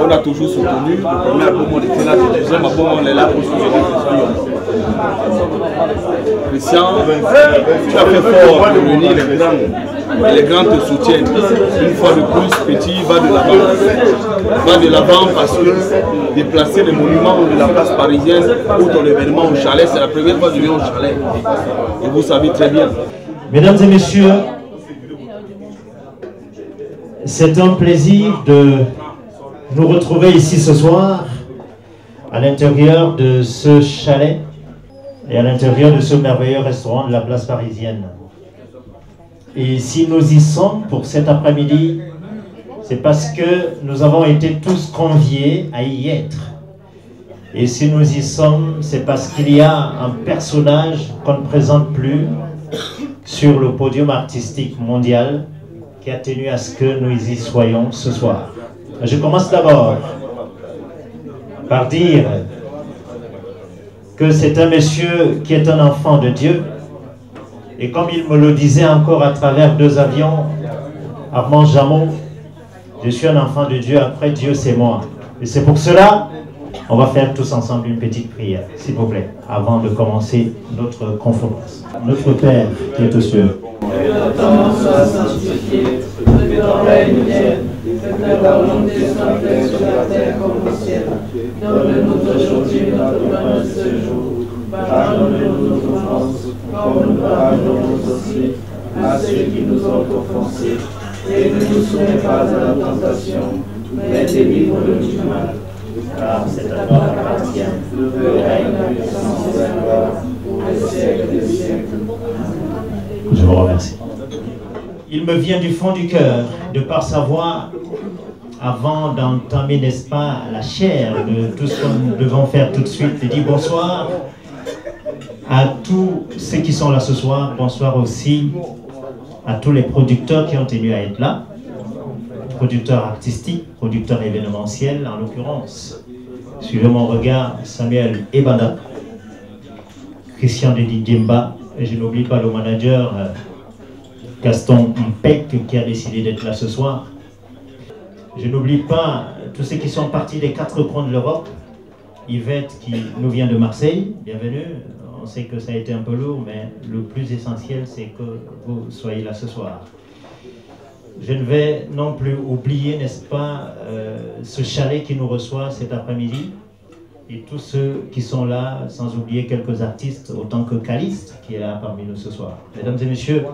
on a toujours soutenu. Le premier album, on était là, le deuxième album, on est là pour soutenir Christian. Tu as fait fort pour réunir les grands. Et les grands te soutiennent. Une fois de plus, petit, va de l'avant. Va de l'avant parce que déplacer les monuments de la place parisienne pour ton événement au chalet, c'est la première fois que je viens au chalet. Et vous savez très bien. Mesdames et messieurs, c'est un plaisir de nous retrouver ici ce soir à l'intérieur de ce chalet et à l'intérieur de ce merveilleux restaurant de la place parisienne. Et si nous y sommes pour cet après-midi, c'est parce que nous avons été tous conviés à y être. Et si nous y sommes, c'est parce qu'il y a un personnage qu'on ne présente plus sur le podium artistique mondial qui a tenu à ce que nous y soyons ce soir. Je commence d'abord par dire que c'est un monsieur qui est un enfant de Dieu. Et comme il me le disait encore à travers 2 avions, Armand Jameau, je suis un enfant de Dieu, après Dieu c'est moi. Et c'est pour cela, on va faire tous ensemble une petite prière, s'il vous plaît, avant de commencer notre conférence. Notre Père qui est aux cieux. Que ton nom soit sanctifié, que ton règne vienne, que ta volonté soit faite sur la terre comme au ciel. Donne-nous aujourd'hui notre pain de ce jour. Pardonne-nous nos offenses, comme nous pardonnons aussi à ceux qui nous ont offensés. Et ne nous soumets pas à la tentation, mais délivre-nous du mal. Car c'est à toi qu'appartient le règne, la puissance et la gloire, pour les siècles des siècles. Je vous remercie. Il me vient du fond du cœur, de par sa voix, avant d'entamer, n'est-ce pas, la chair de tout ce que nous devons faire tout de suite, de dire bonsoir à tous ceux qui sont là ce soir, bonsoir aussi à tous les producteurs qui ont tenu à être là, producteurs artistiques, producteurs événementiels en l'occurrence. Suivez mon regard, Samuel Ebanda, Christian Dedi Djemba, et je n'oublie pas le manager Gaston Mpek qui a décidé d'être là ce soir. Je n'oublie pas tous ceux qui sont partis des 4 coins de l'Europe. Yvette qui nous vient de Marseille, bienvenue. On sait que ça a été un peu lourd, mais le plus essentiel, c'est que vous soyez là ce soir. Je ne vais non plus oublier, n'est-ce pas, ce chalet qui nous reçoit cet après-midi, et tous ceux qui sont là, sans oublier quelques artistes, autant que Caliste, qui est là parmi nous ce soir. Mesdames et messieurs,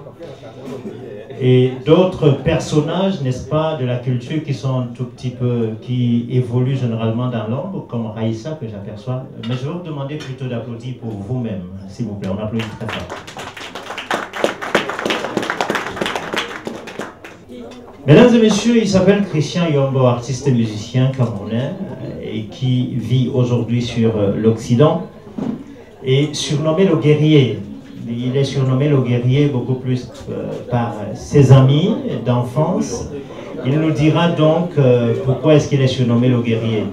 et d'autres personnages, n'est-ce pas, de la culture qui sont un tout petit peu, qui évoluent généralement dans l'ombre, comme Raïssa que j'aperçois. Mais je vais vous demander plutôt d'applaudir pour vous-même, s'il vous plaît. On applaudit très fort. Mesdames et messieurs, il s'appelle Christian Yombo, artiste et musicien camerounais, et qui vit aujourd'hui sur l'Occident, et surnommé le guerrier. Il est surnommé le guerrier beaucoup plus par ses amis d'enfance. Il nous dira donc pourquoi est-ce qu'il est surnommé le guerrier.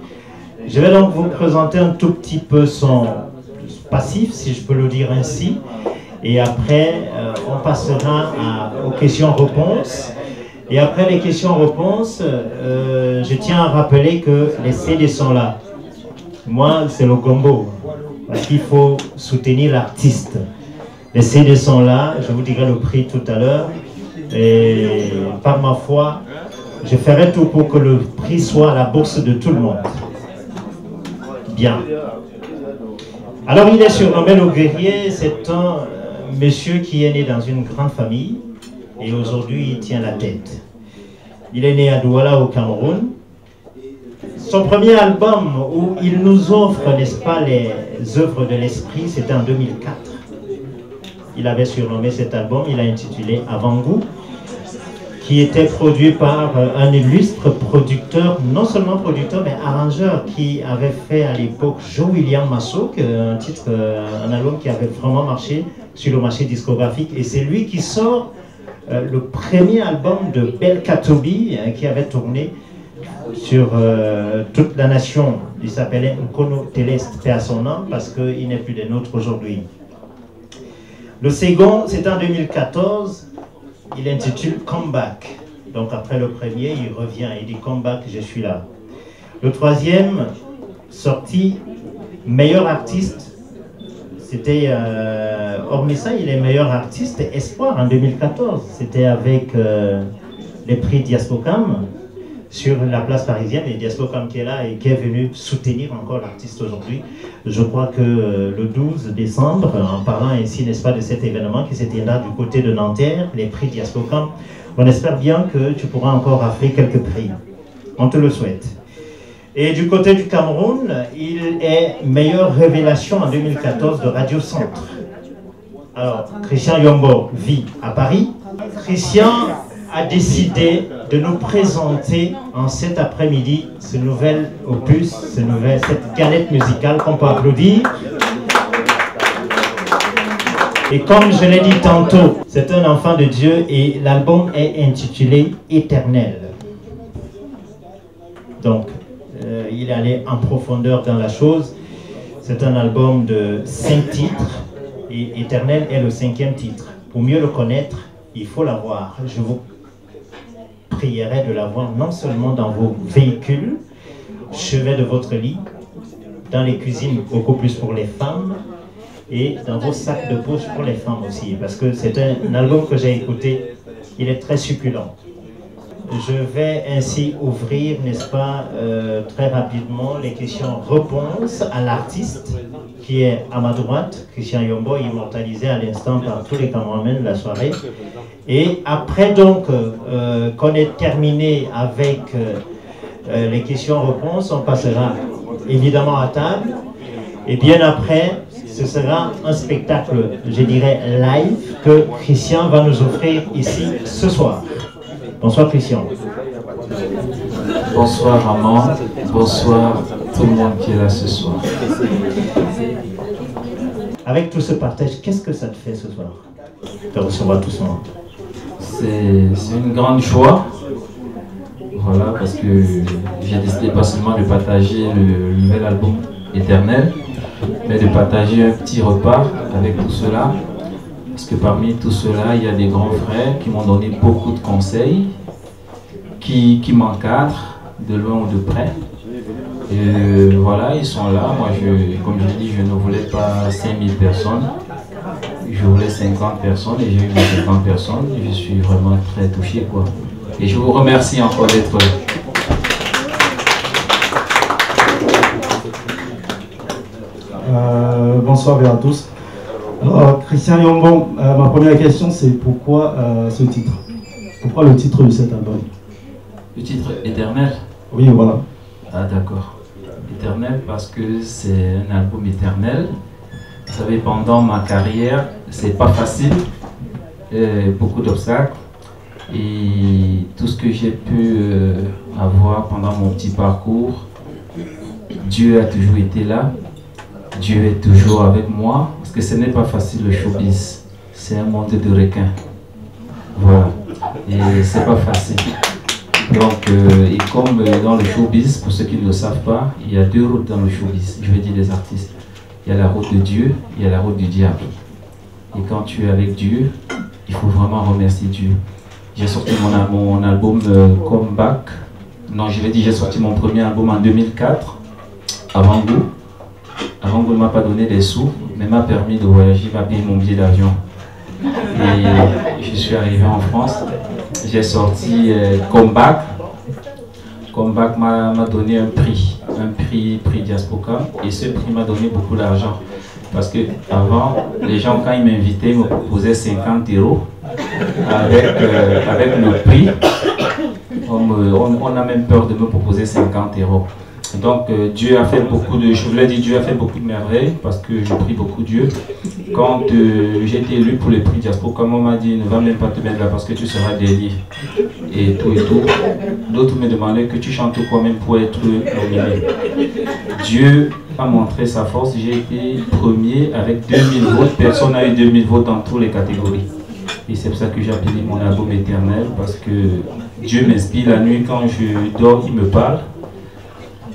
Je vais donc vous présenter un tout petit peu son passif, si je peux le dire ainsi, et après on passera aux questions-réponses. Et après les questions-réponses, je tiens à rappeler que les CD sont là. Moi, c'est le combo, parce qu'il faut soutenir l'artiste. Les CD sont là, je vous dirai le prix tout à l'heure. Et par ma foi, je ferai tout pour que le prix soit à la bourse de tout le monde. Bien. Alors, il est surnommé le guerrier. C'est un monsieur qui est né dans une grande famille. Et aujourd'hui, il tient la tête. Il est né à Douala, au Cameroun. Son premier album où il nous offre, n'est-ce pas, les œuvres de l'esprit, c'était en 2004. Il avait surnommé cet album, il a intitulé Avant-goût, qui était produit par un illustre producteur, non seulement producteur, mais arrangeur, qui avait fait à l'époque Joe William Masso, un titre, un album qui avait vraiment marché sur le marché discographique. Et c'est lui qui sort le premier album de Belka Tobi, qui avait tourné sur toute la nation. Il s'appelait Nkono Telest, paix à son nom, parce qu'il n'est plus des nôtres aujourd'hui. Le second, c'est en 2014, il intitule Comeback. Donc après le premier, il revient, il dit Comeback, je suis là. Le troisième, sorti meilleur artiste, c'était, hormis ça, il est meilleur artiste espoir en 2014. C'était avec les prix Diaspocam sur la place parisienne, et Diaspocam qui est là et qui est venu soutenir encore l'artiste aujourd'hui. Je crois que le 12 décembre, en parlant ainsi, n'est-ce pas, de cet événement qui se tiendra du côté de Nanterre, les prix Diaspocam, on espère bien que tu pourras encore rafler quelques prix. On te le souhaite. Et du côté du Cameroun, il est meilleure révélation en 2014 de Radio Centre. Alors, Christian Yombo vit à Paris. Christian a décidé de nous présenter en cet après-midi ce nouvel opus, cette galette musicale qu'on peut applaudir. Et comme je l'ai dit tantôt, c'est un enfant de Dieu et l'album est intitulé Éternel. Donc, il est allé en profondeur dans la chose. C'est un album de 5 titres et Éternel est le 5e titre. Pour mieux le connaître, il faut l'avoir. Je vous prierai de l'avoir non seulement dans vos véhicules, chevet de votre lit, dans les cuisines beaucoup plus pour les femmes et dans vos sacs de poche pour les femmes aussi, parce que c'est un album que j'ai écouté, il est très succulent. Je vais ainsi ouvrir, n'est-ce pas, très rapidement les questions-réponses à l'artiste qui est à ma droite, Christian Yombo, immortalisé à l'instant par tous les caméramans de la soirée. Et après donc qu'on ait terminé avec les questions-réponses, on passera évidemment à table. Et bien après, ce sera un spectacle, je dirais, live que Christian va nous offrir ici ce soir. Bonsoir Christian. Bonsoir Armand, bonsoir tout le monde qui est là ce soir. Avec tout ce partage, qu'est-ce que ça te fait ce soir de recevoir tout ce monde? C'est une grande joie, voilà, parce que j'ai décidé pas seulement de partager le nouvel album Éternel, mais de partager un petit repas avec tout cela. Parce que parmi tout cela, il y a des grands frères qui m'ont donné beaucoup de conseils, qui m'encadrent de loin ou de près. Et voilà, ils sont là. Moi, comme je dis, je ne voulais pas 5000 personnes. Je voulais 50 personnes et j'ai eu 50 personnes. Je suis vraiment très touché, quoi. Et je vous remercie encore d'être là. Bonsoir à tous. Alors, Christian Yombo, ma première question c'est pourquoi ce titre? Pourquoi le titre de cet album? Le titre Éternel? Oui, voilà. Ah d'accord. Éternel parce que c'est un album éternel. Vous savez, pendant ma carrière, c'est pas facile. Beaucoup d'obstacles. Et tout ce que j'ai pu avoir pendant mon petit parcours, Dieu a toujours été là. Dieu est toujours avec moi, parce que ce n'est pas facile le showbiz. C'est un monde de requins. Voilà. Et c'est pas facile. Donc, et comme dans le showbiz, pour ceux qui ne le savent pas, il y a 2 routes dans le showbiz. Je vais dire les artistes. Il y a la route de Dieu, il y a la route du diable. Et quand tu es avec Dieu, il faut vraiment remercier Dieu. J'ai sorti mon album Comeback. Non, je vais dire, j'ai sorti mon premier album en 2004, avant vous. Avant qu'on ne m'a pas donné des sous, mais m'a permis de voyager, m'a payé mon billet d'avion. Et je suis arrivé en France, j'ai sorti Comeback. Comeback m'a donné un prix Diaspocam, et ce prix m'a donné beaucoup d'argent. Parce que avant, les gens quand ils m'invitaient, ils me proposaient 50 €. Avec le prix, on a même peur de me proposer 50 €. Donc Dieu a fait beaucoup de, je vous l'ai dit, Dieu a fait beaucoup de merveilles parce que je prie beaucoup Dieu. Quand j'ai été élu pour les prix Diaspocam, on m'a dit ne va même pas te mettre là parce que tu seras délié et tout et tout. D'autres me demandaient que tu chantes quoi même pour être nominé. Dieu a montré sa force, j'ai été premier avec 2000 votes, personne n'a eu 2000 votes dans toutes les catégories. Et c'est pour ça que j'ai appelé mon album Éternel parce que Dieu m'inspire la nuit quand je dors, il me parle.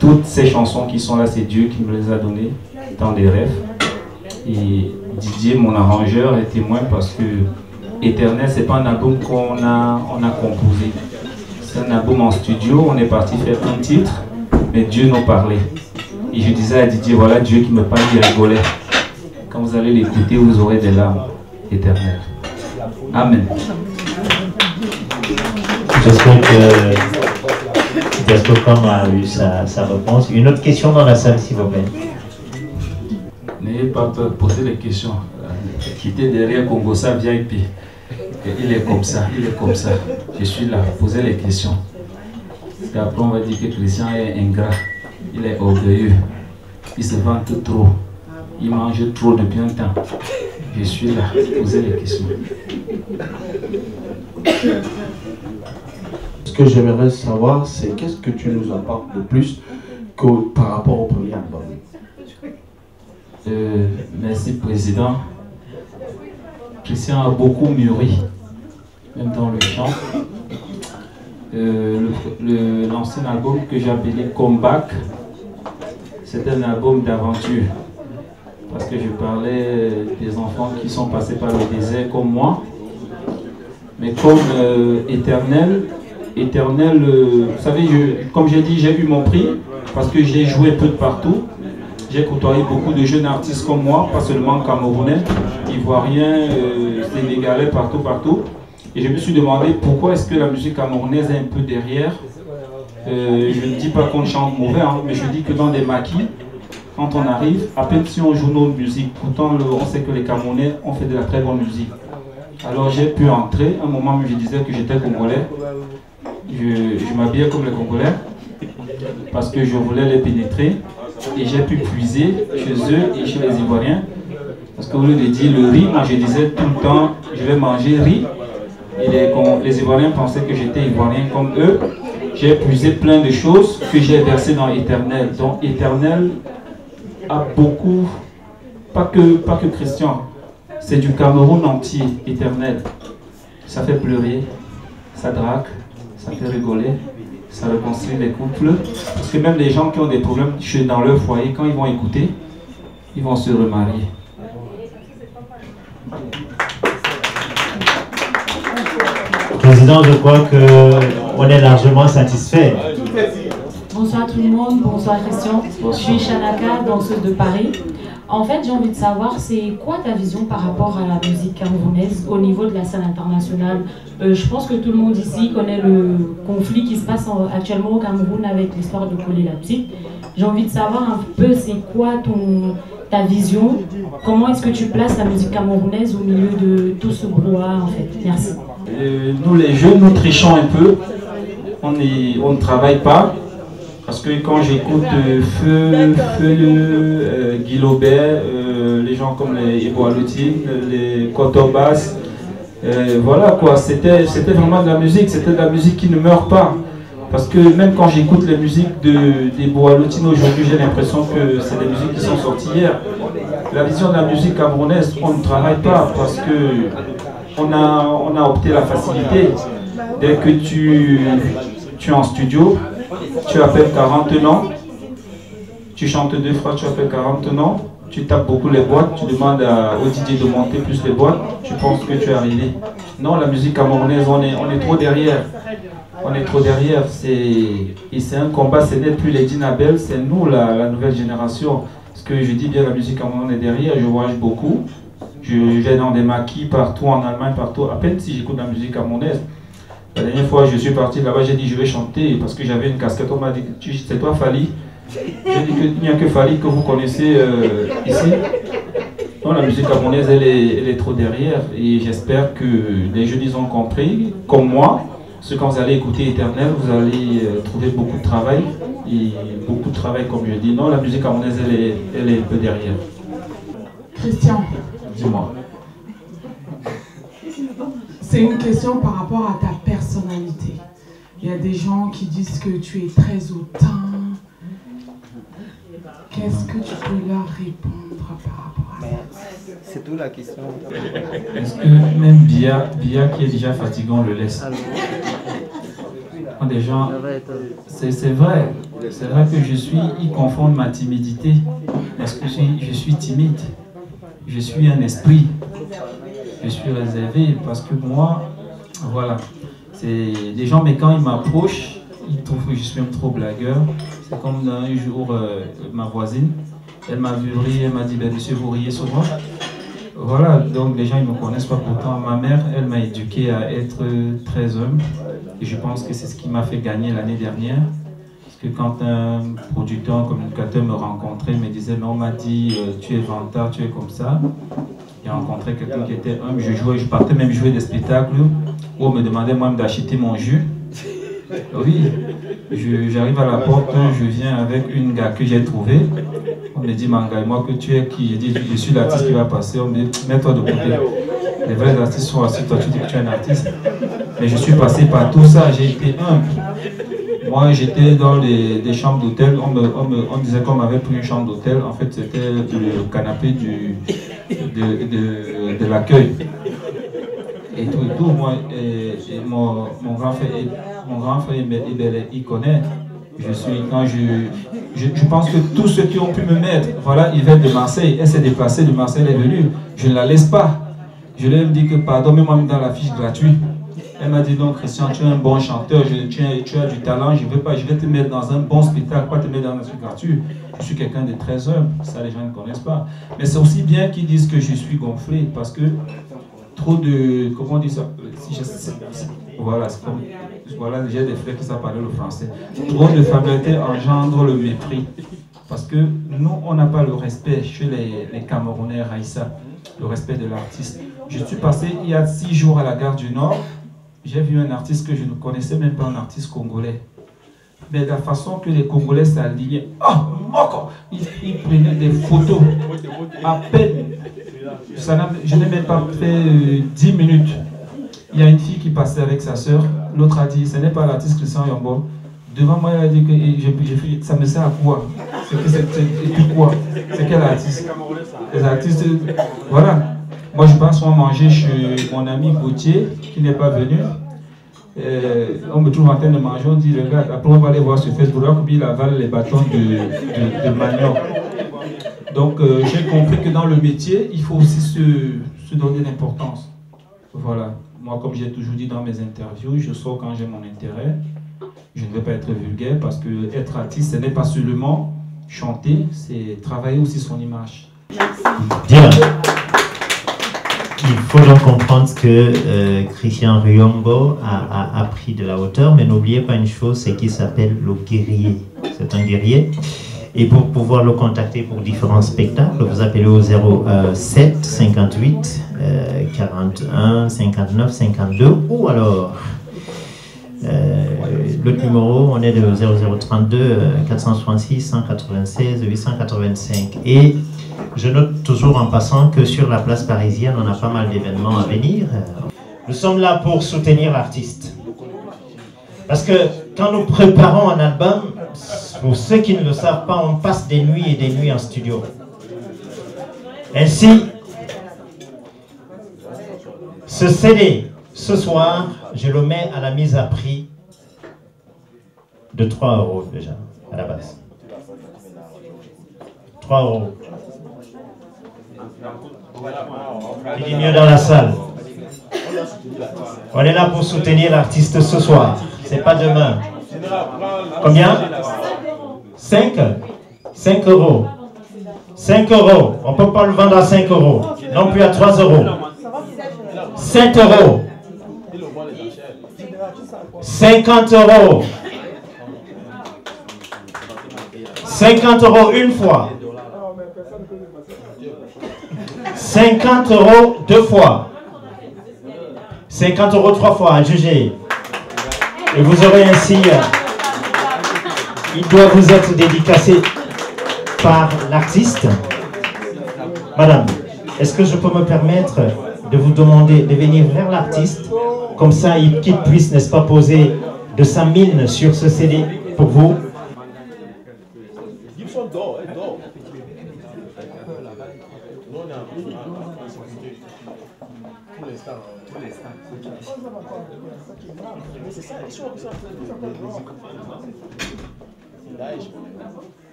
Toutes ces chansons qui sont là, c'est Dieu qui me les a données dans des rêves. Et Didier, mon arrangeur, est témoin parce que Éternel, c'est pas un album qu'on a composé. C'est un album en studio, on est parti faire un titre. mais Dieu nous parlait. Et je disais à Didier, voilà Dieu qui me parle, il rigolait. Quand vous allez l'écouter, vous aurez des larmes éternelles. Amen. J'espère que Gaston a eu sa réponse. Une autre question dans la salle, s'il vous plaît. N'ayez pas peur de poser des questions. Qui était derrière Congosa VIP. Il est comme ça, il est comme ça. Je suis là, posez les questions. Parce qu'après on va dire que Christian est ingrat. Il est orgueilleux. Il se vante trop. Il mange trop depuis un temps. Je suis là, posez les questions. Ce que j'aimerais savoir, c'est qu'est-ce que tu nous apportes de plus que par rapport au premier album. Merci Président. Christian a beaucoup mûri, même dans le chant. L'ancien album que j'ai appelé Comeback, c'était un album d'aventure. Parce que je parlais des enfants qui sont passés par le désert comme moi. Mais comme Éternel, vous savez, comme j'ai dit, j'ai eu mon prix parce que j'ai joué peu de partout. J'ai côtoyé beaucoup de jeunes artistes comme moi, pas seulement camerounais, ivoiriens, sénégalais, partout. Et je me suis demandé pourquoi est-ce que la musique camerounaise est un peu derrière. Je ne dis pas qu'on chante mauvais, hein, mais je dis que dans des maquis, quand on arrive, à peine si on joue notre musique, pourtant on sait que les Camerounais ont fait de la très bonne musique. Alors j'ai pu entrer, à un moment où je disais que j'étais congolais, je m'habillais comme les Congolais, parce que je voulais les pénétrer, et j'ai pu puiser chez eux et chez les Ivoiriens, parce qu'au lieu de dire le riz, moi je disais tout le temps, je vais manger riz, et les Ivoiriens pensaient que j'étais Ivoirien comme eux. J'ai puisé plein de choses que j'ai versées dans Éternel. Donc Éternel a beaucoup, pas que Christian, c'est du Cameroun entier, Éternel. Ça fait pleurer, ça drague, ça fait rigoler, ça réconcilie les couples. Parce que même les gens qui ont des problèmes dans leur foyer, quand ils vont écouter, ils vont se remarier. Président, je crois qu'on est largement satisfait. Bonsoir tout le monde, bonsoir Christian. Je suis Shanaka, danseuse de Paris. En fait, j'ai envie de savoir, c'est quoi ta vision par rapport à la musique camerounaise au niveau de la scène internationale? Je pense que tout le monde ici connaît le conflit qui se passe actuellement au Cameroun avec l'histoire de Collé la Petite. J'ai envie de savoir un peu, c'est quoi ta vision? Comment est-ce que tu places la musique camerounaise au milieu de tout ce brouhaha en fait? Merci. Nous les jeunes, nous trichons un peu. On ne travaille pas. Parce que quand j'écoute Guy Lobert, les gens comme les Eboalotine, les Kotobas, voilà quoi, c'était vraiment de la musique, c'était de la musique qui ne meurt pas. Parce que même quand j'écoute les musiques des Boalotine aujourd'hui, j'ai l'impression que c'est des musiques qui sont sorties hier. La vision de la musique camerounaise, on ne travaille pas parce que on a opté la facilité. Dès que tu es en studio, tu appelles 40 noms, tu chantes 2 fois, tu appelles 40 noms, tu tapes beaucoup les boîtes, tu demandes au DJ de monter plus les boîtes, tu penses que tu es arrivé. Non, la musique camerounaise, on est trop derrière. On est trop derrière. Et c'est un combat, ce n'est plus les Dinabel, c'est nous la nouvelle génération. Parce que je dis bien la musique camerounaise est derrière, je voyage beaucoup. Je vais dans des maquis partout, en Allemagne, partout. À peine si j'écoute la musique camerounaise. La dernière fois, je suis parti là-bas, j'ai dit je vais chanter parce que j'avais une casquette. On m'a dit c'est toi Fali. J'ai dit qu'il n'y a que Fali que vous connaissez ici. Non, la musique camerounaise, elle est trop derrière. Et j'espère que les jeunes ils ont compris, comme moi. Parce que quand vous allez écouter Éternel, vous allez trouver beaucoup de travail. Et beaucoup de travail, comme je dis. Non, la musique camerounaise, elle est un peu derrière. Christian, dis-moi. C'est une question par rapport à ta personnalité. Il y a des gens qui disent que tu es très hautain. Qu'est-ce que tu peux leur répondre par rapport à ça? C'est tout la question. Est-ce que même Bia qui est déjà fatigant le laisse? Des gens, c'est vrai. C'est vrai que ils confondent ma timidité. Est-ce que je suis timide? Je suis un esprit. Je suis réservé parce que moi, voilà, c'est des gens, mais quand ils m'approchent, ils trouvent que je suis un trop blagueur. C'est comme un jour, ma voisine, elle m'a vu rire, elle m'a dit, ben, monsieur, vous riez souvent. Voilà, donc les gens ne me connaissent pas. Pourtant, ma mère, elle m'a éduqué à être très humble. Et je pense que c'est ce qui m'a fait gagner l'année dernière. Parce que quand un producteur, un communicateur me rencontrait, me disait, non, on m'a dit, tu es vantard, tu es comme ça. J'ai rencontré quelqu'un qui était humble. Je partais même jouer des spectacles où on me demandait moi-même d'acheter mon jus. Oui, j'arrive à la porte, je viens avec une gars que j'ai trouvé. On me dit, Manga, moi que tu es qui? J'ai dit, je suis l'artiste qui va passer. On me dit, mets-toi de côté. Les vrais artistes sont assis, toi tu dis que tu es un artiste. Mais je suis passé par tout ça, j'ai été humble. Moi j'étais dans des chambres d'hôtel, on disait qu'on m'avait pris une chambre d'hôtel. En fait c'était le canapé de l'accueil. Et tout, moi, mon grand frère, il connaît. Je pense que tous ceux qui ont pu me mettre, voilà, ils viennent de Marseille, elle s'est déplacée de Marseille, elle est venue. Je ne la laisse pas. Je lui ai dit que pardon, mets-moi dans la fiche gratuite. Elle m'a dit non, Christian, tu es un bon chanteur, tu as du talent, je vais te mettre dans un bon spectacle, pas te mettre dans un truc gratuit. Je suis quelqu'un de très humble, ça les gens ne connaissent pas. Mais c'est aussi bien qu'ils disent que je suis gonflé, parce que trop de, comment on dit ça, voilà, voilà, j'ai des frères qui savent parler le français. Trop de familiarité engendre le mépris. Parce que nous, on n'a pas le respect chez les Camerounais, Raïssa, le respect de l'artiste. Je suis passé il y a 6 jours à la gare du Nord. J'ai vu un artiste que je ne connaissais même pas, un artiste congolais. Mais la façon que les Congolais s'alignaient, ils prenaient des photos. À peine, je n'ai même pas fait 10 minutes. Il y a une fille qui passait avec sa soeur. L'autre a dit, ce n'est pas l'artiste Christian Yombo. Devant moi, elle a dit que ça me sert à quoi? Et puis quoi? C'est quel artiste? Les artistes, voilà. Moi, je pense qu'on manger chez mon ami Gauthier, qui n'est pas venu. On me trouve en train de manger, on dit, regarde, après on va aller voir sur Facebook, puis il avale les bâtons de manioc. Donc, j'ai compris que dans le métier, il faut aussi se donner l'importance. Voilà. Moi, comme j'ai toujours dit dans mes interviews, je sors quand j'ai mon intérêt. Je ne vais pas être vulgaire parce que être artiste, ce n'est pas seulement chanter, c'est travailler aussi son image. Bien. Il faut donc comprendre que Christian Yombo a pris de la hauteur, mais n'oubliez pas une chose, c'est qu'il s'appelle le guerrier. C'est un guerrier. Et pour pouvoir le contacter pour différents spectacles, vous appelez au 07 58 41 59 52 ou alors l'autre numéro, on est de 0032 466 196 885. Et je note toujours en passant que sur la place parisienne, on a pas mal d'événements à venir. Nous sommes là pour soutenir l'artiste. Parce que quand nous préparons un album, pour ceux qui ne le savent pas, on passe des nuits et des nuits en studio. Ainsi, ce CD, ce soir, je le mets à la mise à prix de 3 € déjà, à la base. 3 €. Il dit mieux dans la salle. On est là pour soutenir l'artiste ce soir. C'est pas demain. Combien? 5 €. 5 €. 5 €. On ne peut pas le vendre à 5 €. Non plus à 3 €. 7 €. 50 €. 50 € une fois. 50 € deux fois. 50 € trois fois à juger. Et vous aurez ainsi, il doit vous être dédicacé par l'artiste. Madame, est-ce que je peux me permettre de vous demander de venir vers l'artiste, comme ça qu'il puisse, n'est-ce pas, poser de sa mine sur ce CD pour vous?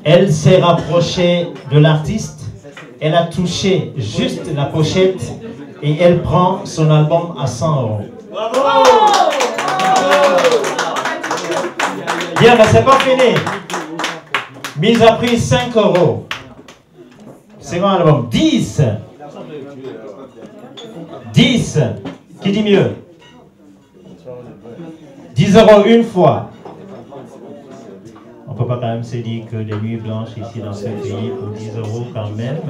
Elle s'est rapprochée de l'artiste, elle a touché juste la pochette et elle prend son album à 100 €. Bien, mais c'est pas fini. Mise à prix 5 €. C'est mon album. 10. 10. Qui dit mieux? 10 € une fois. On ne peut pas quand même se dire que des nuits blanches ici dans ce pays pour 10 € quand même.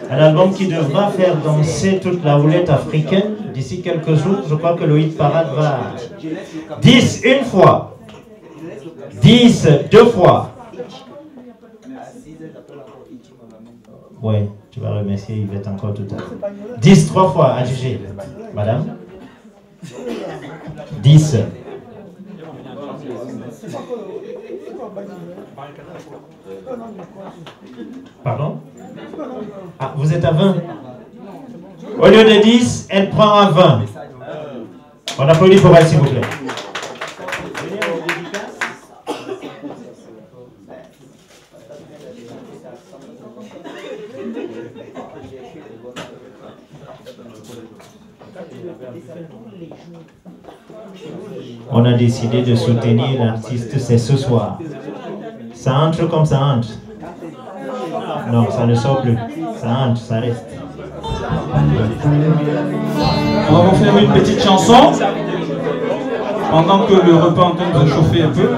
Un album qui devra faire danser toute la houlette africaine d'ici quelques jours. Je crois que le hit parade va. 10 une fois. 10 deux fois. Ouais, tu vas remercier Yvette encore tout à l'heure. 10 trois fois, adjugé. Madame. 10. Pardon? Ah, vous êtes à 20. Au lieu de 10, elle prend à 20. On applaudit pour elle, s'il vous plaît. On a décidé de soutenir l'artiste, c'est ce soir. Ça entre comme ça entre. Non, ça ne sort plus. Ça entre, ça reste. On va vous faire une petite chanson pendant que le repas est en train de chauffer un peu.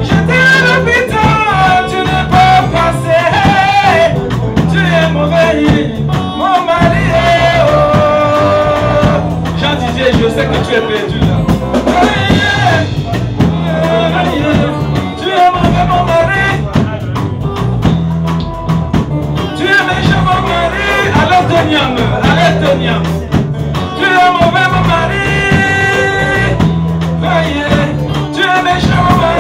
J'étais à l'hôpital. Seigneur. Tu es mauvais mon mari. Tu es méchant mon mari.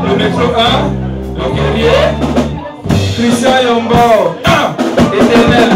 Le métro 1, le guerrier, Christian Yombo, éternel.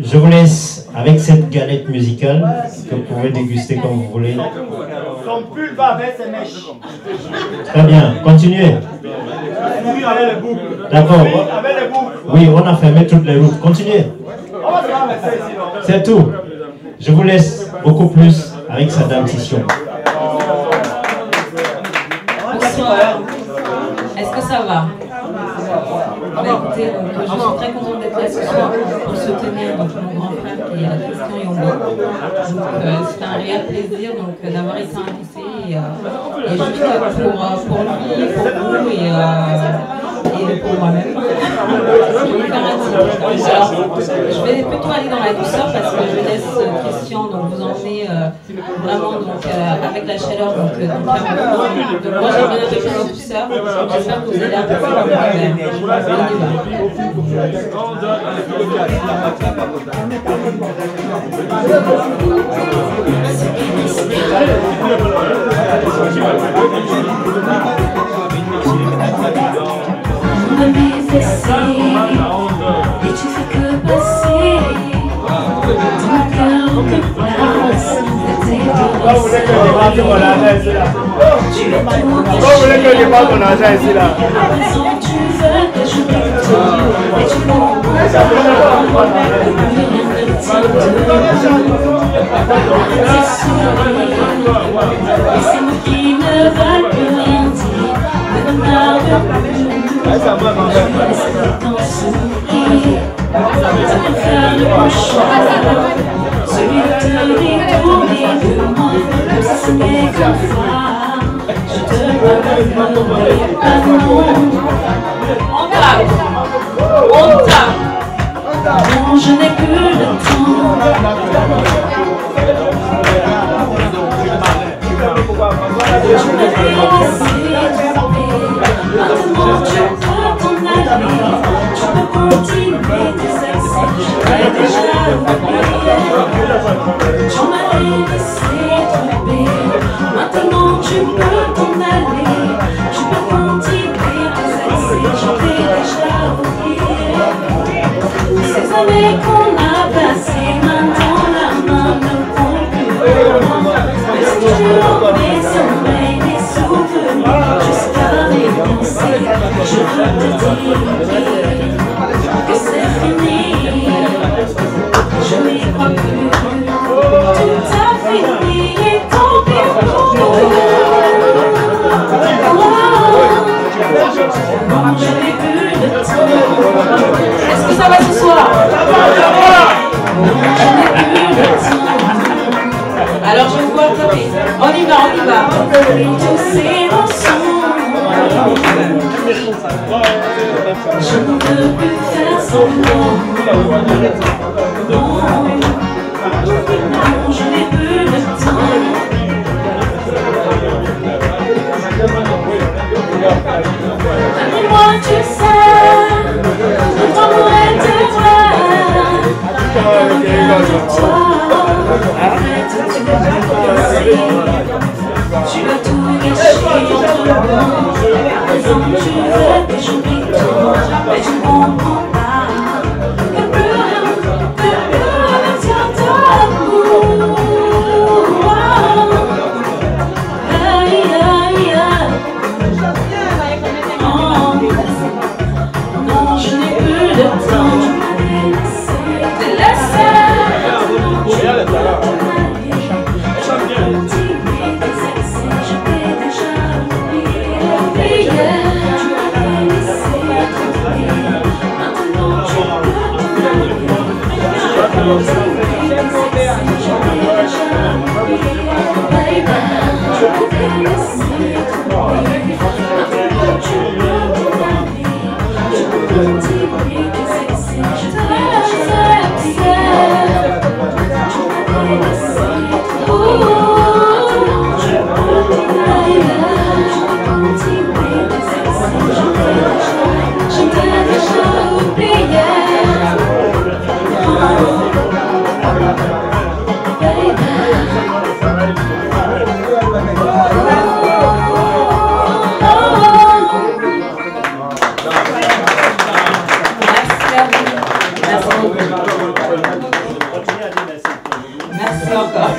Je vous laisse avec cette galette musicale que vous pouvez déguster comme vous voulez. Son pull va avec ses mèches. Très bien, continuez. D'accord. Oui, on a fermé toutes les routes. Continuez. C'est tout. Je vous laisse beaucoup plus avec sa dentition. Bonsoir. Est-ce que ça va? Écoutez, donc, je suis très contente d'être là ce soir pour soutenir donc, mon grand frère qui est Christian Yombo. C'est un réel plaisir d'avoir été invité et juste pour lui, pour vous et pour moi-même. Je vais faire un titre. Alors, je vais plutôt aller dans la douceur parce que je laisse Christian donc, vous emmener vraiment donc, avec la chaleur. Donc moi j'aimerais bien faire la douceur. J'espère que vous allez apprécier Et tu fais que passer ton cœur en place de tes tu es tout tu veux que je m'étouffe et tu comprends c'est moi qui ne va plus rien dire ne me parle plus. Je vais laisser le temps sourire, ça peut faire le bon choix, celui de te détourner de moi, comme si c'était comme ça. Je te pardonnerai pas non. On tape. Non, je n'ai plus le temps. Je m'avais laissé tromper. Maintenant tu peux t'en aller. Tu peux continuer tes excès. J'avais déjà oublié. Tu m'avais laissé tromper. Maintenant tu peux que c'est fini. Je n'y crois plus. Tout a fini et tant pis pour nous. Bon, je n'ai plus de temps. Est-ce que ça va ce soir? Je n'ai plus de temps. Alors je vais pouvoir taper. On y va, on y va. Tous ces mensonges, je ne peux plus faire semblant. Non, je n'ai plus de temps. Moi tu sais, notre amour était vrai. Regarde toi, en fait tu m'as cassé. Tu as tout gâché entre nous. À présent tu veux que j'oublie tout, mais tu comprends pas que plus rien tient debout. Aïe aïe aïe. Non, je n'ai plus de temps. T'es laissé. Merci encore.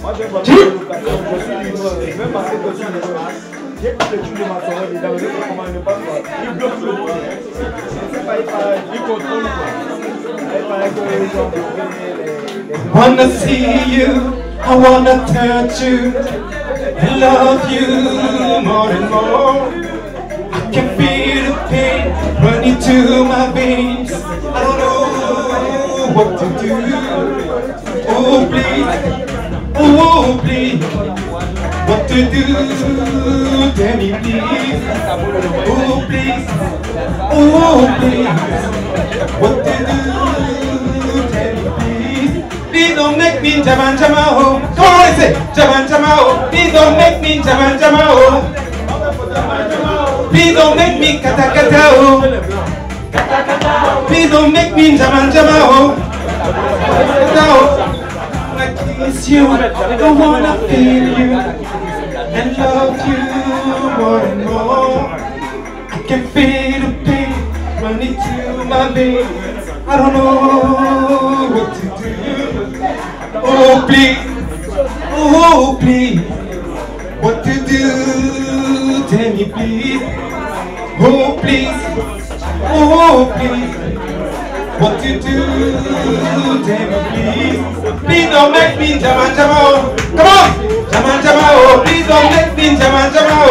Moi, j'ai pas de l'occasion, je suis livreur, même parce que je suis livreur. J'ai pris le truc de ma soirée, il a vu comment il ne passe pas. Il bloque le point. Il contrôle quoi. Wanna see you, I wanna touch you, and love you more and more. I can feel the pain running to my veins. I don't know what to do. Oh please, what to do? Tell me please. Oh please, what to do? Tell me please. Please don't make me Jaman Jama oh. Come on, I say Jaman Jama oh. Please don't make me Jaman Jama oh. Please don't make me Kata Kata oh. Please don't make me Jaman Jama oh. I kiss you, I wanna feel you and love you more and more. I can feel the pain running through my veins. I don't know what to do. Oh please, what to do? Tell me please. Oh please, what to do? Tell me please. Please don't make me Jaman Jama oh. Come on, Jaman Jama oh. Please don't make me Jaman Jama oh.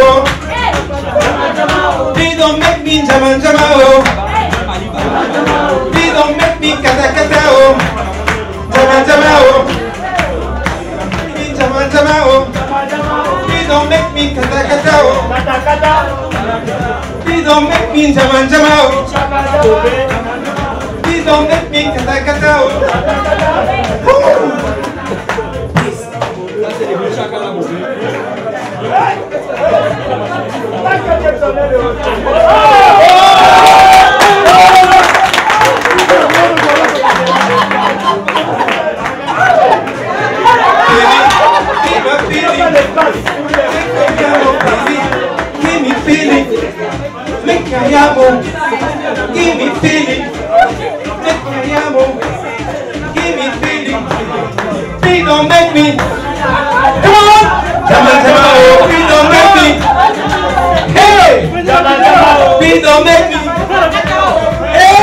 Please don't make me Jaman Jama oh. Please don't make me Kata Kata oh. Jaman Jama oh. Jaman Jama oh. Please don't make me Kata Kata oh. Please don't make me Jaman Jama oh. Please don't make me Kata Kata oh. Give me feeling, make I amo. Give me feeling, make I amo. Give me feeling, please don't make me. Come on, Jaman Jama oh, please don't make me. Hey, please don't make me. Hey,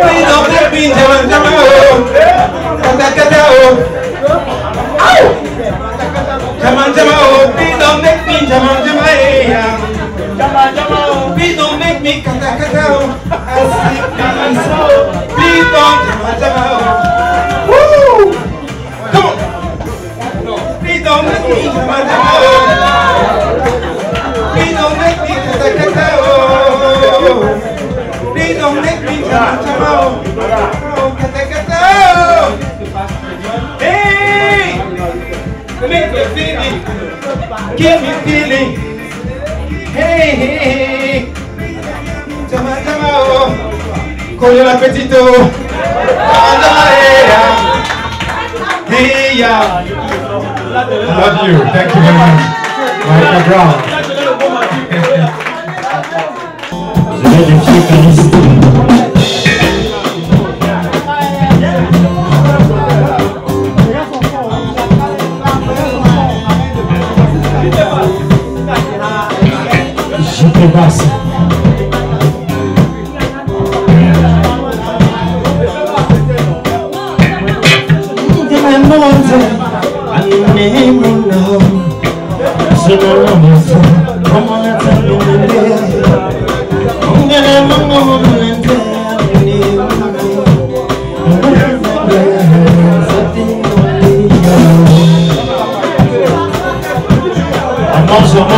please don't make me Jaman Jama oh, Kata Kata oh. Jaman Jama oh, please don't make me Jaman Jama yeah. Please don't make me Kata Kata oh. Please don't Jaman Jama oh. Woo! Come on. Please don't make me Jaman Jama oh. Please don't make me Kata Kata oh. Please don't make me Jaman Jama oh. Kata Kata oh. Hey! Make me feeling, give me feeling. Hey, hey, hey. Jaman Jama oh, colle la petite oh. Jaman Jama hey ya. I love you, thank you very much. My background. Je vais les féliciter. Je dépasse.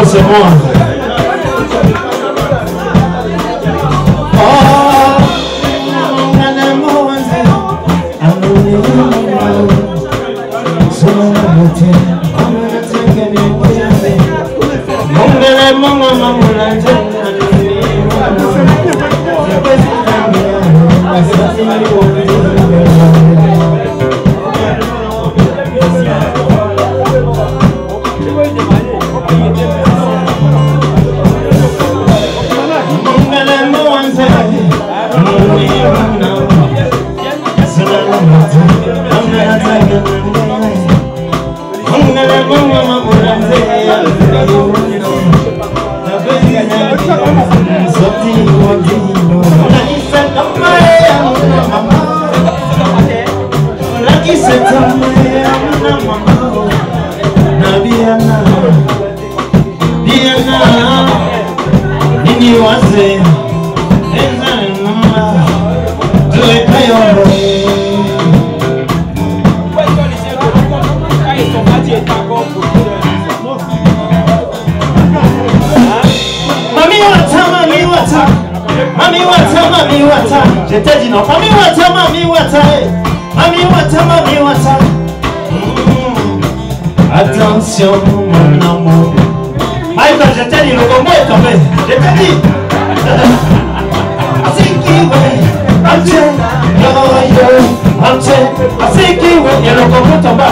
C'est moi. Je t'ai dit non, mami wata, mami wata. Attention mon amour. Michael, je t'ai dit, le Congo est tombé. Je t'ai dit. Et le Congo tomba.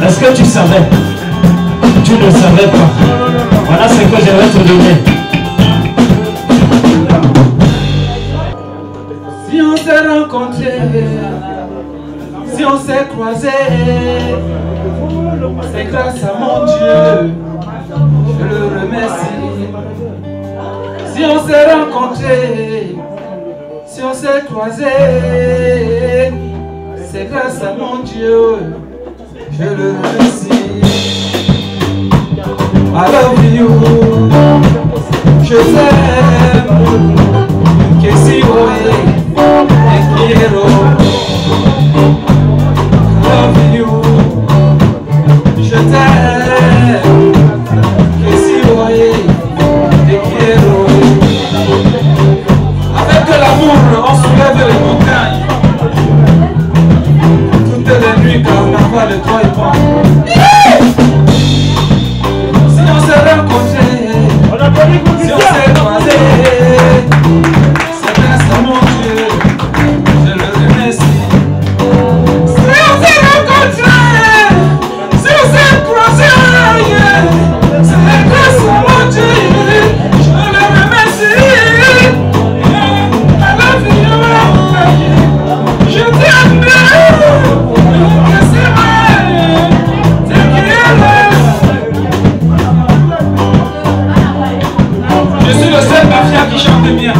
Est-ce que tu savais? Tu ne savais pas. Voilà ce que je vais te donner. Si on s'est rencontrés, si on s'est croisés, c'est grâce à mon Dieu, je le remercie. Si on s'est rencontrés, si on s'est croisés, c'est grâce à mon Dieu, je le remercie. I love you, je t'aime, que si voyez, te quiero. I love you, je t'aime, que si voyez, te quiero. Avec de l'amour, on soulève les montagnes. Toutes les nuits, carnaval de toi et moi. Si on s'est rencontrés, si on s'est croisés, c'est grâce à mon Dieu, je le remercie. Si on s'est rencontrés, si on s'est croisés, c'est grâce à mon Dieu, je le remercie. I love you, je t'aime bien. Je suis le seul mafia qui chante bien.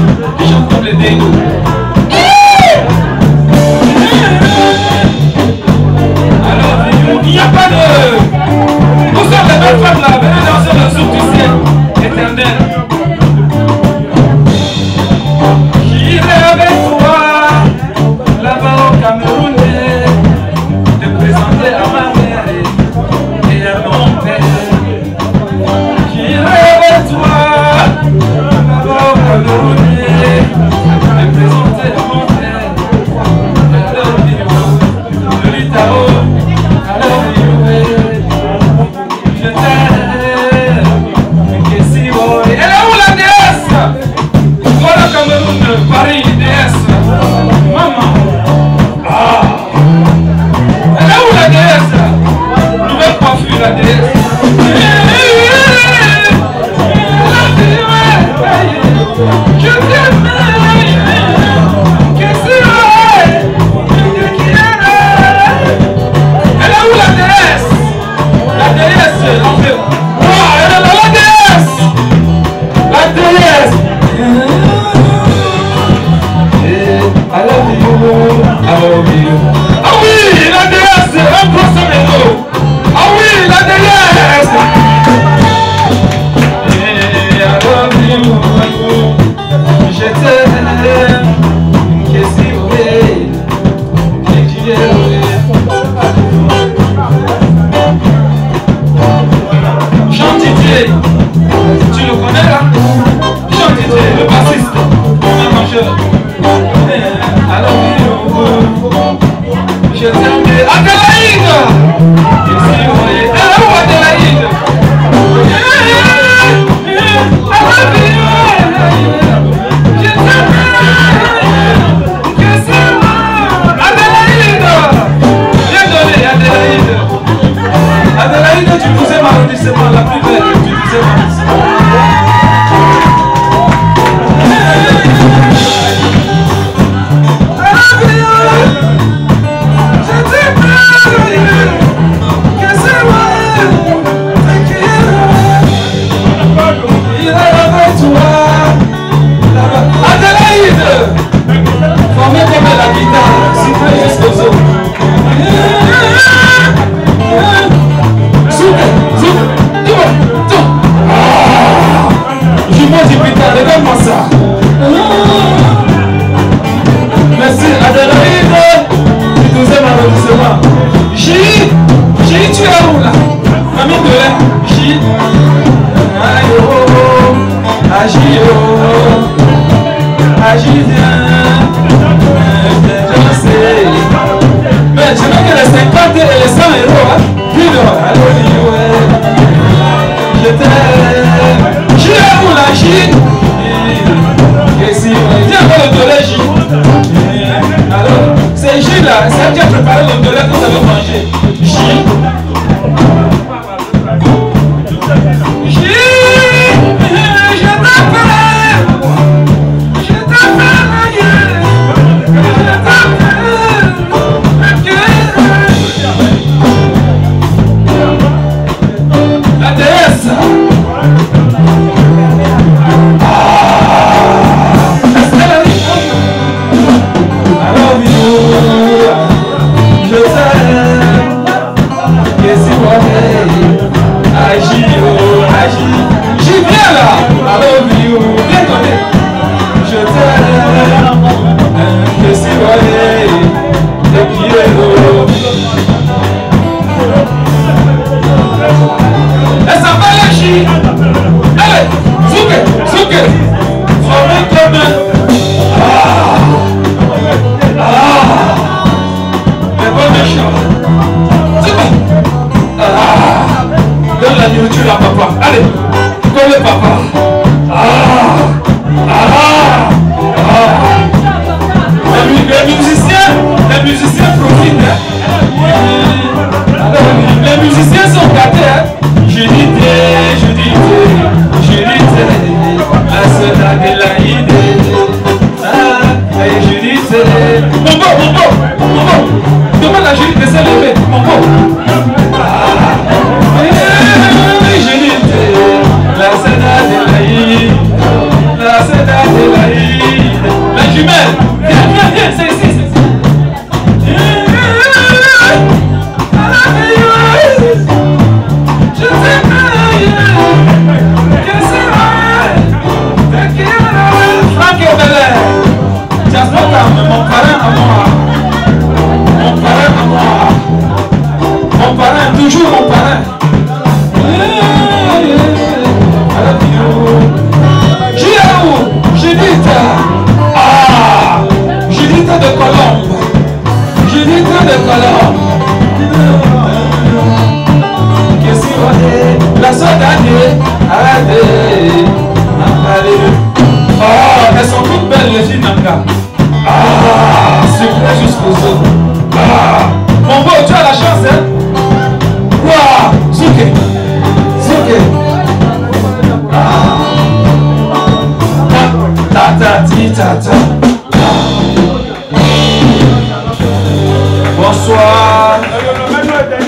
50 et les 100 euros, hein. Dis-le, je t'aime. J'ai où la Chine? Et si, viens voir le dollar J. Alors, c'est J là, c'est qui a préparé le dollar que vous avez mangé. J.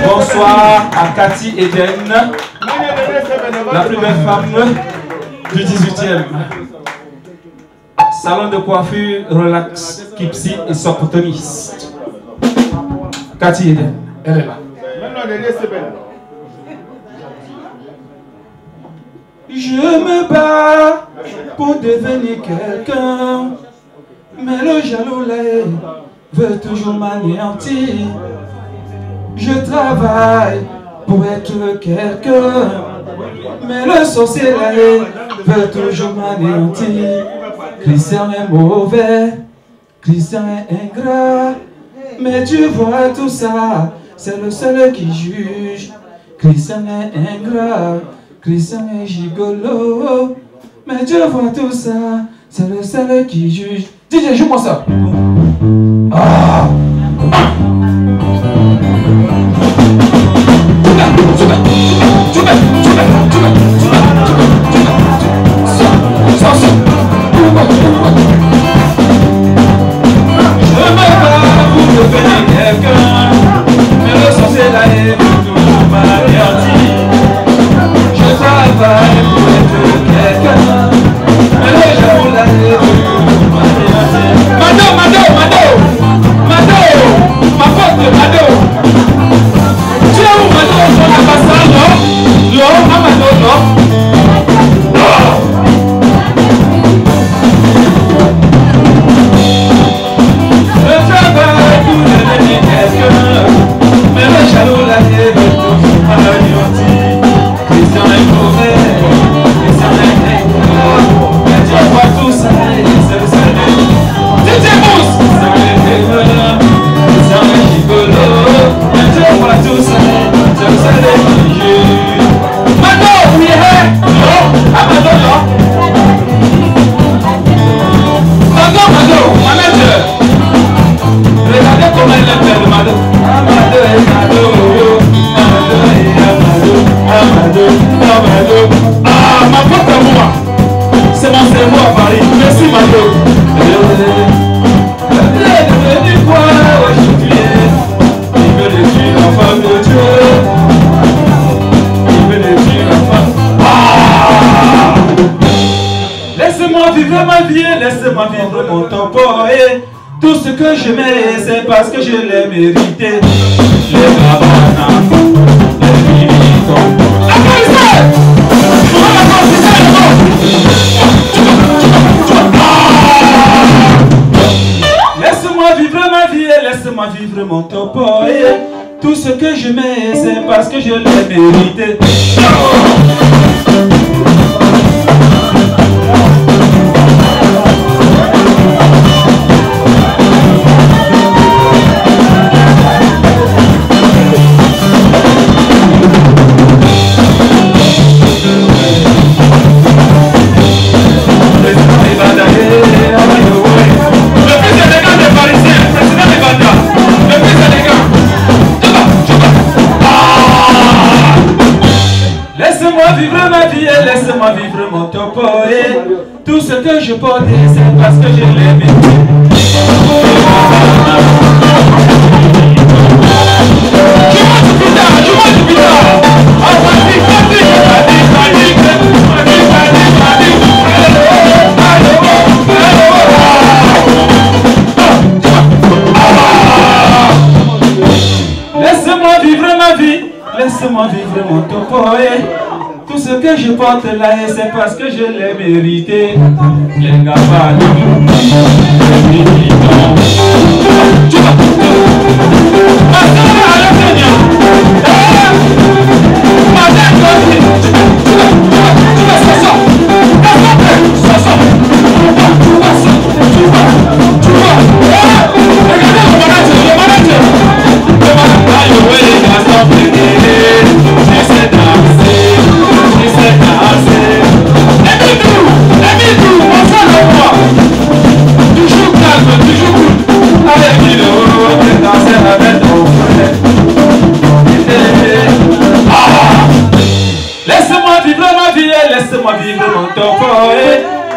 Bonsoir à Cathy Eden, la plus belle femme du 18e. Salon de coiffure, relax, Kipsi et sortotonniste. Cathy Eden, elle est là. Je me bats pour devenir quelqu'un, mais le jaloux là veut toujours m'anéantir. Je travaille pour être quelqu'un, mais le sorcier là veut toujours m'anéantir. Christian est mauvais, Christian est ingrat, mais tu vois tout ça, c'est le seul qui juge. Christian est ingrat, Christian est gigolo, mais tu vois tout ça, c'est le seul qui juge. DJ, joue-moi ça. Ah. Je me bats pour devenir quelqu'un, mais le sorcier là est toujours m'anéantir. Je travaille pour être quelqu'un, mais le jaloux là est toujours m'anéantir. Mado, Mado, Mado, Mado, ma pote Mado. Tu es où Mado? On a passé non? Non, Mado, non. Mais le jaloux là est toujours m'anéantir. Christian est mauvais, Christian est ingrat, mais tu vois tout ça, c'est le seul. DJ Mousse, Christian est gigolo, mais vie et laisse-moi vivre mon tempo. Et tout ce que je mets, c'est parce que je l'ai mérité. Les Gabana, les militants. Laisse-moi vivre ma vie et laisse-moi vivre mon tempo. Et tout ce que je mets, c'est parce que je l'ai mérité. Laisse-moi vivre ma vie et laisse-moi vivre mon topo. Et tout ce que je porte, c'est parce que je l'ai mérité. Laisse-moi vivre ma vie, laisse-moi vivre mon topo. Et tout ce que je porte là, c'est parce que je l'ai mérité. Les Gabana, les militants. Toujours calme, toujours cool. Avec il danser avec ton frère. Laisse-moi vivre ma vie et laisse-moi vivre mon tempo. Et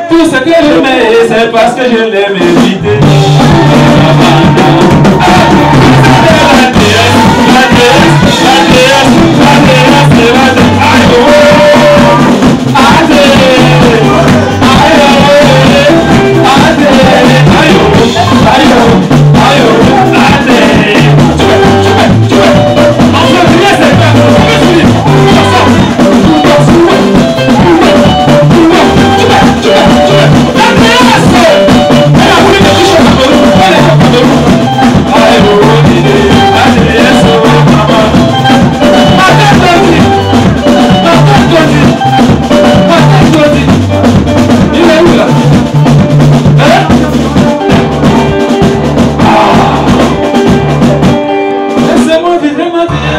tout ce que je mets, c'est parce que je l'ai mérité.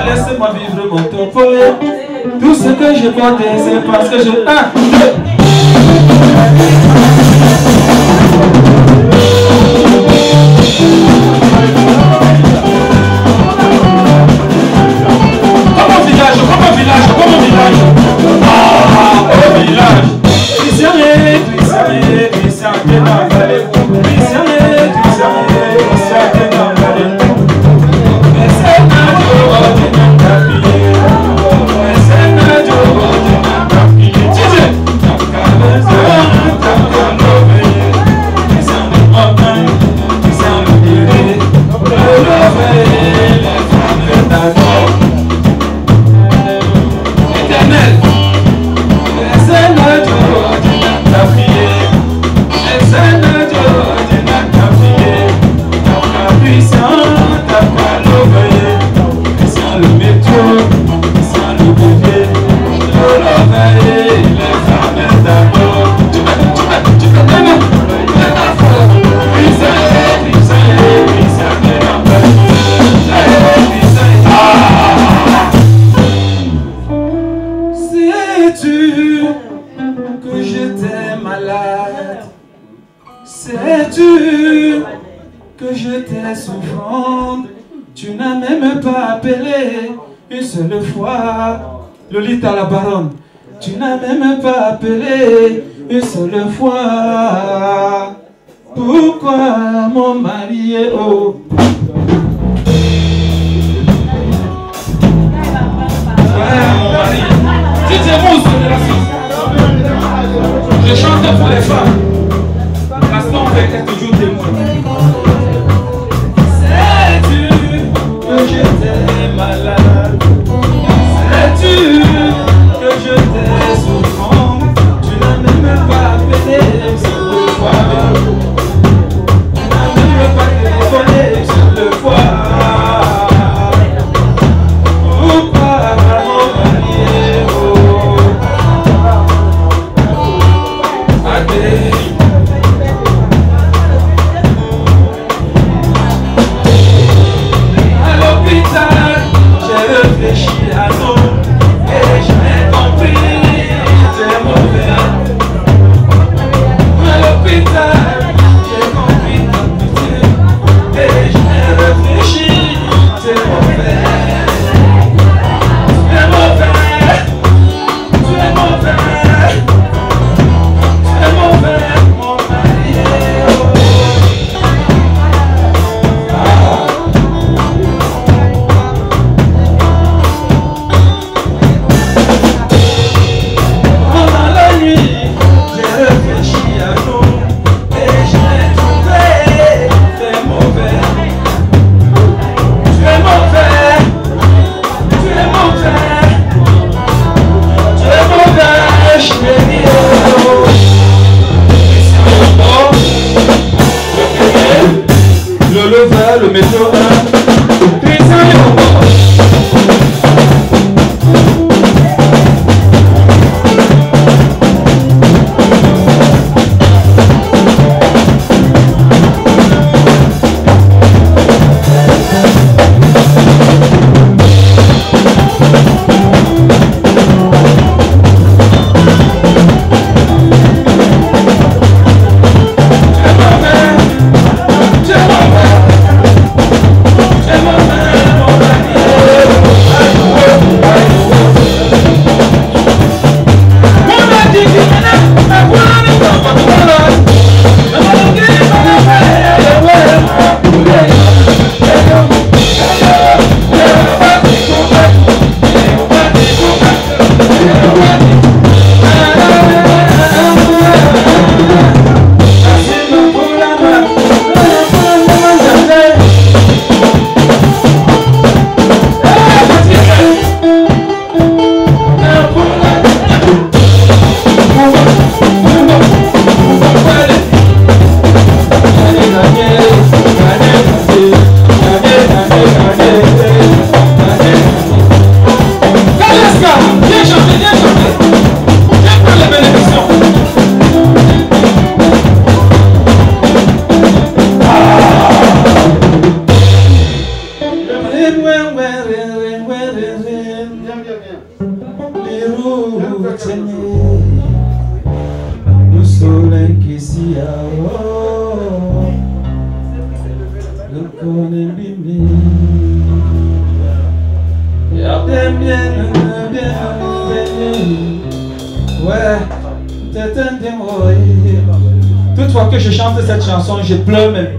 Laisse-moi vivre mon topo. Tout ce que je porte, c'est parce que je... Comme au village. Au village. Christian, t'es dans la vallée. Christian, t'es dans la vallée. Sais-tu que j'étais souffrante? Tu n'as même pas appelé une seule fois. Lolita la baronne, tu n'as même pas appelé une seule fois. Pourquoi mon mari est haut? Mon mari, si tu es mon génération, je chante pour les femmes. Le métro 1, Christian Yombo. Toutefois que je chante cette chanson, je pleure même.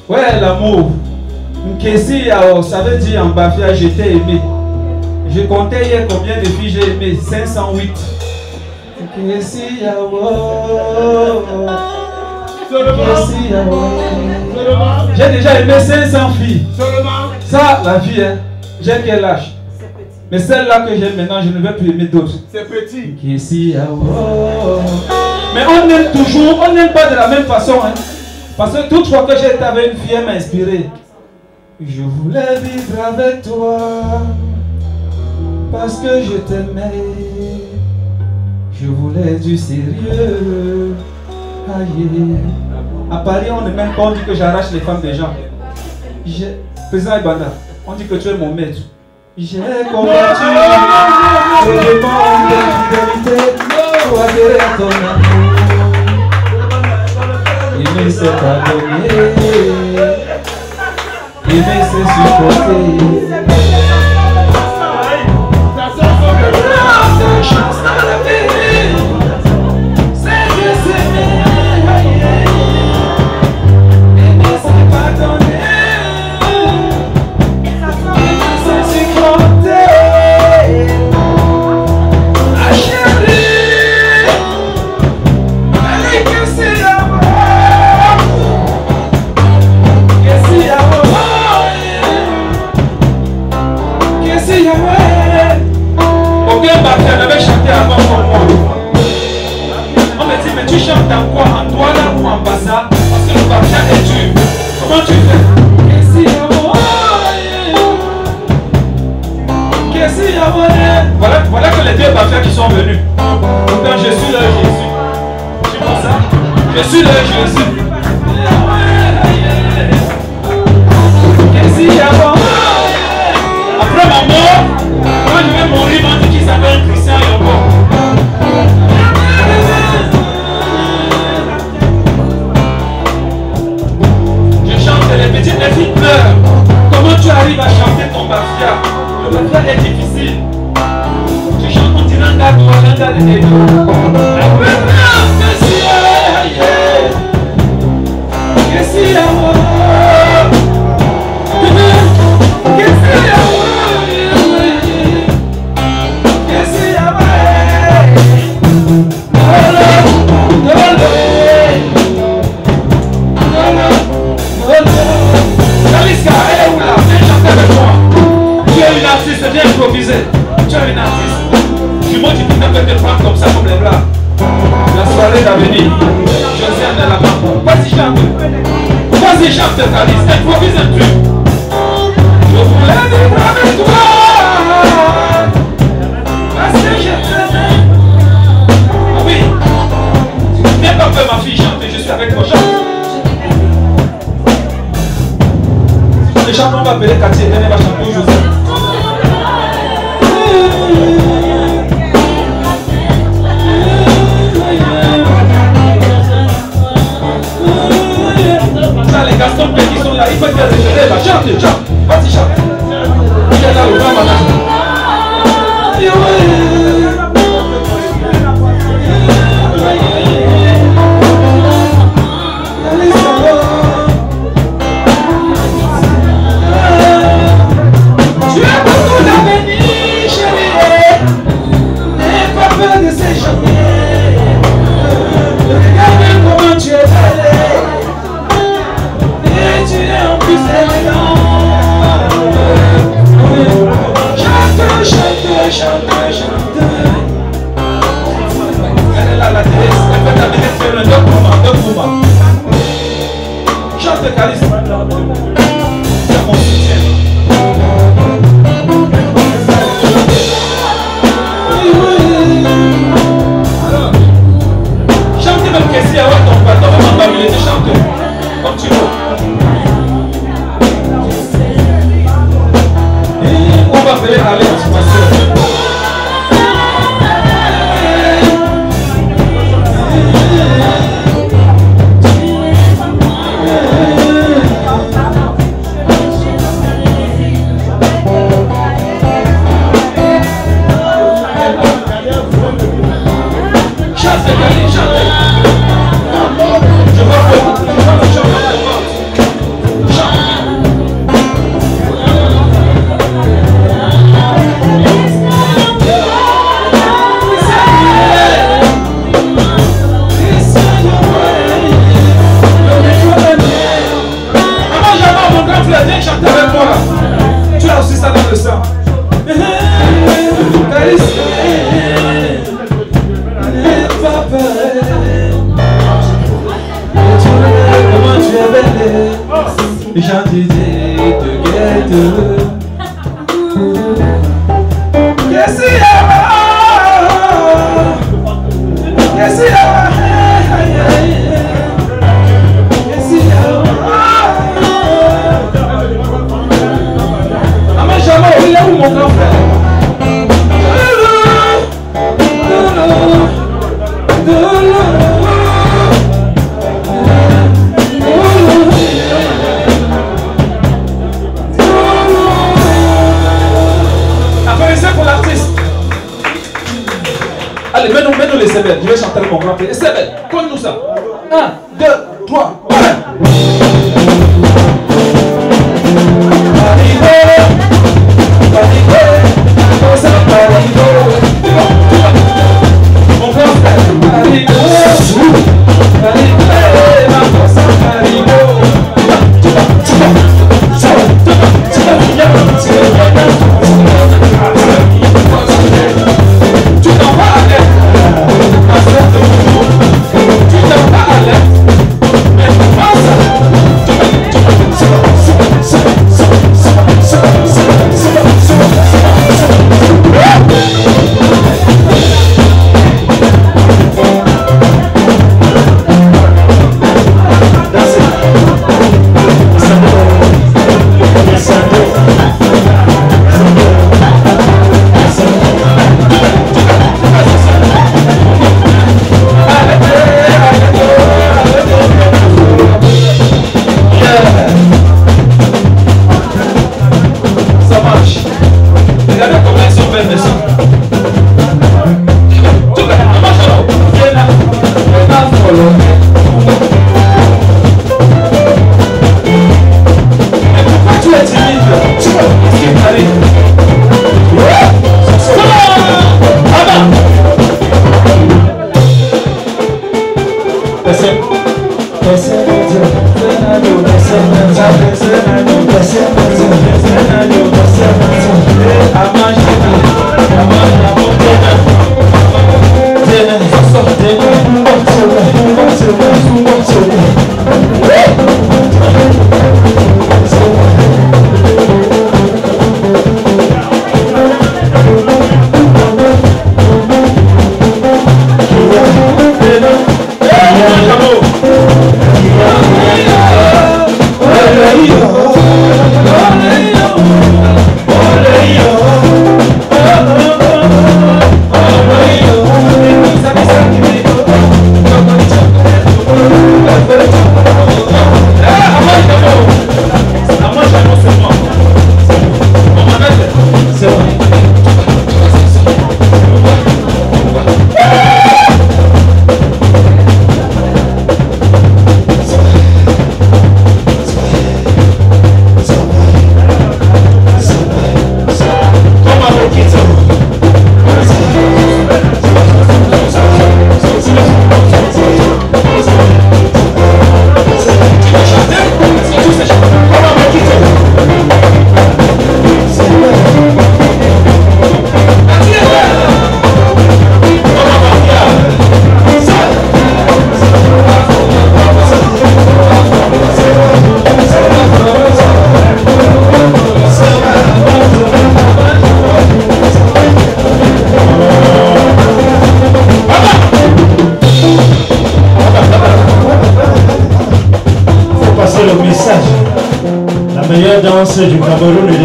Ouais, l'amour. Nkesi Yao, ça veut dire en Bafia, je t'ai aimé. Je comptais hier combien de filles j'ai aimé, 508. Nkesi Yao. J'ai déjà aimé 500 filles. Ça, la vie, hein. J'ai quel âge? Mais celle-là que j'aime maintenant, je ne vais plus aimer d'autres. C'est petit. Mais on aime toujours, on n'aime pas de la même façon. Hein. Parce que toute fois que j'étais avec une fille, elle m'a inspiré. Je voulais vivre avec toi. Parce que je t'aimais. Je voulais du sérieux. Aïe. À Paris, on ne m'aime pas, on dit que j'arrache les femmes des gens. Président Ibanda, on dit que tu es mon maître. J'ai combattu le monde de fidélité pour adhérer à ton amour. Il me s'est pardonné, il me s'est supporté. La chance dans la vie, c'est de s'aimer. Il me s'est pardonné. Aucun batteur n'avait chanté avant pour moi. tu chantes en quoi? En douala ou en bassa? Parce que le bafia est dur. Comment tu fais? Voilà que les deux bafias qui sont venus. Pourtant, je suis leur Jésus. Tu vois ça? Je suis leur Jésus. Après ma mort, quand je vais mourir, on dit qu'il s'appelle Christian Yombo. Je chante, les petites filles pleurent. Comment tu arrives à chanter ton bafia? Le bafia est difficile. Tu chantes en tirant la doigt, la viens improviser. Tu es une artiste. Du moins, tu peux te prendre comme ça, comme les blancs. La soirée d'avenir. Josiane est là-bas. Vas-y, chante. Vas-y, chante, Alice. Improvise un truc. Je voulais vivre avec toi. Parce que je t'aime. Oui. N'aie pas peur, ma fille, chante. Je suis avec toi. Chante. Les chanteurs, on va appeler Cathy. Elle va chanter Josiane. Les Gaston qui sont là, il faut faire des choses. Chante, chante, vas-y, chante. Il est là, le grand matin. Tu as beaucoup d'avenir, chérie. N'aie pas peur de ces journées. Regarde comment tu es belle. Tu es en plus élégant. Chante, chante, chante, chante. Elle est là, la télé. Elle peut t'amener faire un deux mouvements. Chante, Calice. C'est mon soutien. Chante même que si avoir ton patron, on va lui laisser chanter. Comme tu veux. On va faire aller en situation. Je vais chanter mon grand frère. Et c'est belle. Conne-nous ça. 1, 2, 3, mon grand frère. Tu t'en vas avec.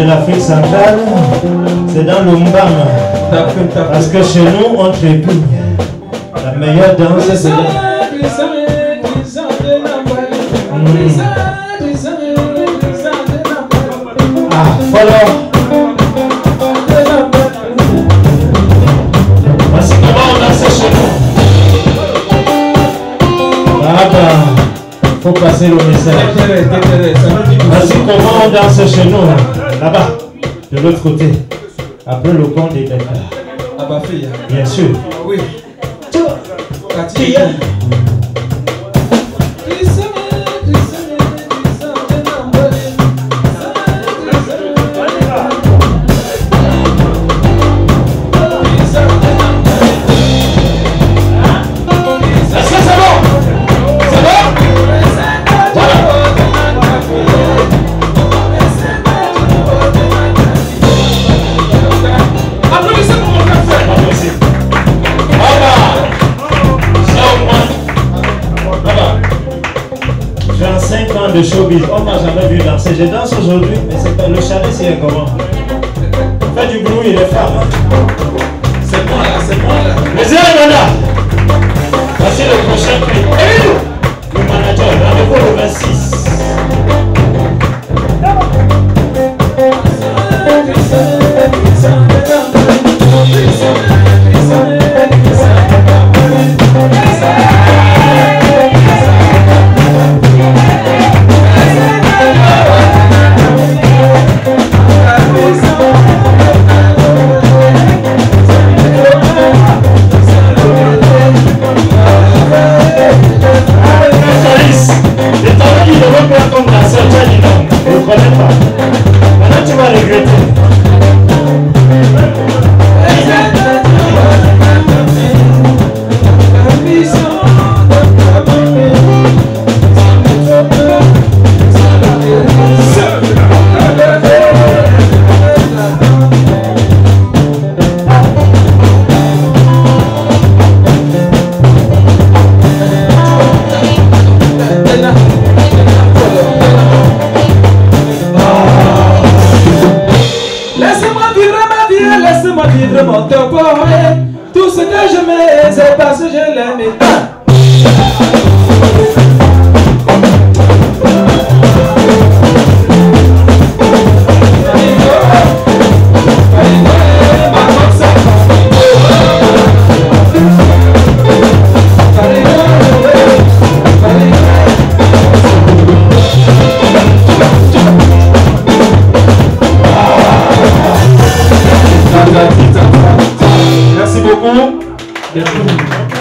l'Afrique centrale, c'est dans le Mbam. Parce que chez nous, on trépigne. La meilleure danse, c'est voilà. Voici comment on danse chez nous. Faut passer le message. Voici comment on danse chez nous. Là-bas, de l'autre côté. Après le pont des Dakar. Bien sûr. Oui. de showbiz, on m'a jamais vu danser. Je danse aujourd'hui, mais c'est pas le chalet, c'est comment? Fait du bruit, les femmes. C'est moi là, c'est moi là. Les Zérémana, voici le prochain prix. Et le manager, rendez-vous le 26. Tout ce que je mets, c'est parce que je l'aime. Merci beaucoup.